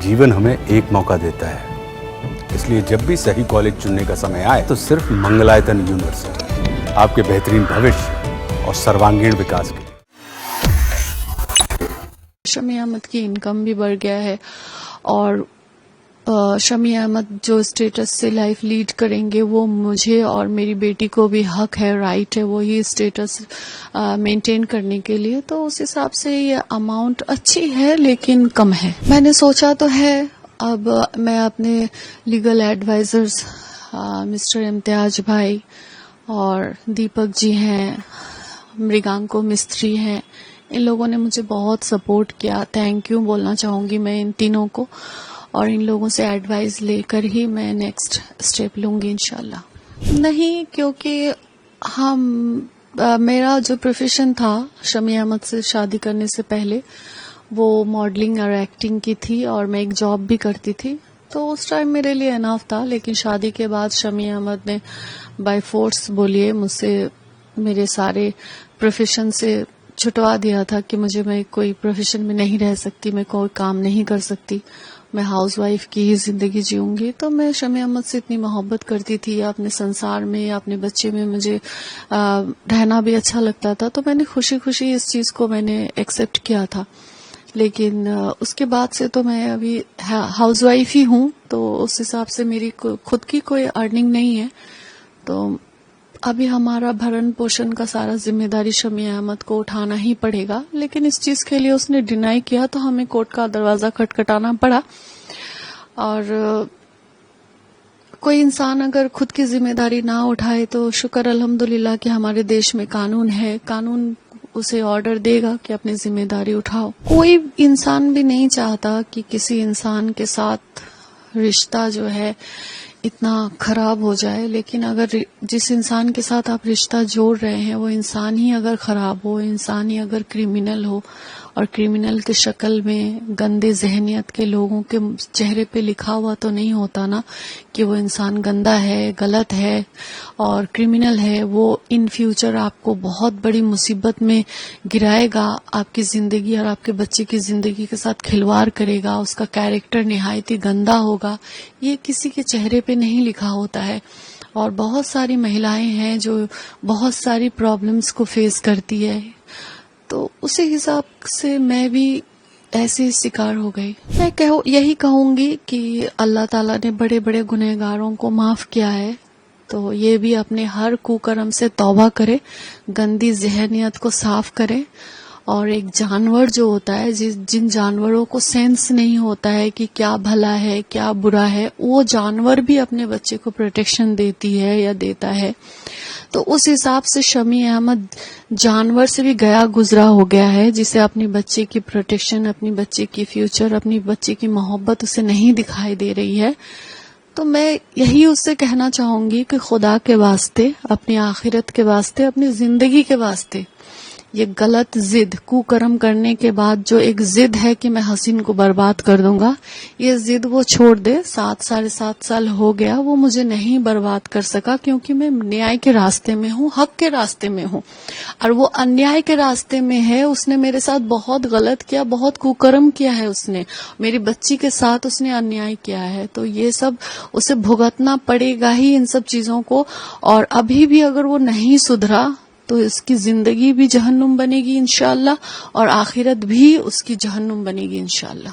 जीवन हमें एक मौका देता है, इसलिए जब भी सही कॉलेज चुनने का समय आए तो सिर्फ मंगलायतन यूनिवर्सिटी आपके बेहतरीन भविष्य और सर्वांगीण विकास के लिए। शमी अहमद की इनकम भी बढ़ गया है और शमी अहमद जो स्टेटस से लाइफ लीड करेंगे वो मुझे और मेरी बेटी को भी हक है, राइट है वही स्टेटस मेंटेन करने के लिए। तो उस हिसाब से ये अमाउंट अच्छी है लेकिन कम है। मैंने सोचा तो है, अब मैं अपने लीगल एडवाइजर्स मिस्टर इम्तियाज भाई और दीपक जी हैं, मृगांको मिस्त्री हैं, इन लोगों ने मुझे बहुत सपोर्ट किया। थैंक यू बोलना चाहूंगी मैं इन तीनों को, और इन लोगों से एडवाइस लेकर ही मैं नेक्स्ट स्टेप लूंगी इंशाल्लाह। नहीं, क्योंकि मेरा जो प्रोफेशन था शमी अहमद से शादी करने से पहले वो मॉडलिंग और एक्टिंग की थी और मैं एक जॉब भी करती थी, तो उस टाइम मेरे लिए इनफ था। लेकिन शादी के बाद शमी अहमद ने बाय फोर्स बोलिए मुझसे मेरे सारे प्रोफेशन से छुटवा दिया था कि मैं कोई प्रोफेशन में नहीं रह सकती, मैं कोई काम नहीं कर सकती, मैं हाउसवाइफ की ही जिंदगी जीऊंगी। तो मैं शमी अहमद से इतनी मोहब्बत करती थी, अपने संसार में अपने बच्चे में मुझे रहना भी अच्छा लगता था, तो मैंने खुशी खुशी इस चीज को मैंने एक्सेप्ट किया था। लेकिन उसके बाद से तो मैं अभी हाउसवाइफ ही हूँ, तो उस हिसाब से मेरी खुद की कोई अर्निंग नहीं है। तो अभी हमारा भरण पोषण का सारा जिम्मेदारी शमी अहमद को उठाना ही पड़ेगा। लेकिन इस चीज के लिए उसने डिनाई किया तो हमें कोर्ट का दरवाजा खटखटाना पड़ा। और कोई इंसान अगर खुद की जिम्मेदारी ना उठाए तो शुक्र अल्हम्दुलिल्लाह कि हमारे देश में कानून है, कानून उसे ऑर्डर देगा कि अपनी जिम्मेदारी उठाओ। कोई इंसान भी नहीं चाहता कि किसी इंसान के साथ रिश्ता जो है इतना खराब हो जाए, लेकिन अगर जिस इंसान के साथ आप रिश्ता जोड़ रहे हैं वो इंसान ही अगर खराब हो, इंसान ही अगर क्रिमिनल हो, और क्रिमिनल के शक्ल में गंदे जहनियत के लोगों के चेहरे पे लिखा हुआ तो नहीं होता ना कि वो इंसान गंदा है, गलत है और क्रिमिनल है, वो इन फ्यूचर आपको बहुत बड़ी मुसीबत में गिराएगा, आपकी जिंदगी और आपके बच्चे की जिंदगी के साथ खिलवाड़ करेगा, उसका कैरेक्टर निहायत ही गंदा होगा, ये किसी के चेहरे पे नहीं लिखा होता है। और बहुत सारी महिलाएं हैं जो बहुत सारी प्रॉब्लम्स को फेस करती है, तो उसी हिसाब से मैं भी ऐसे शिकार हो गई। मैं यही कहूंगी कि अल्लाह ताला ने बड़े बड़े गुनहगारों को माफ किया है, तो ये भी अपने हर कुकर्म से तौबा करे, गंदी जहनियत को साफ करे। और एक जानवर जो होता है, जिन जानवरों को सेंस नहीं होता है कि क्या भला है क्या बुरा है, वो जानवर भी अपने बच्चे को प्रोटेक्शन देती है या देता है। तो उस हिसाब से शमी अहमद जानवर से भी गया गुजरा हो गया है, जिसे अपनी बच्चे की प्रोटेक्शन, अपनी बच्चे की फ्यूचर, अपनी बच्चे की मोहब्बत उसे नहीं दिखाई दे रही है। तो मैं यही उससे कहना चाहूंगी कि खुदा के वास्ते, अपनी आखिरत के वास्ते, अपनी जिंदगी के वास्ते, ये गलत जिद, कुकर्म करने के बाद जो एक जिद है कि मैं हसीन को बर्बाद कर दूंगा, ये जिद वो छोड़ दे। 7 साढ़े 7 साल हो गया, वो मुझे नहीं बर्बाद कर सका क्योंकि मैं न्याय के रास्ते में हूँ, हक के रास्ते में हूँ, और वो अन्याय के रास्ते में है। उसने मेरे साथ बहुत गलत किया, बहुत कुकर्म किया है, उसने मेरी बच्ची के साथ उसने अन्याय किया है, तो ये सब उसे भुगतना पड़ेगा ही इन सब चीजों को। और अभी भी अगर वो नहीं सुधरा तो इसकी जिंदगी भी जहन्नुम बनेगी इंशाअल्लाह, और आखिरत भी उसकी जहन्नुम बनेगी इंशाअल्लाह।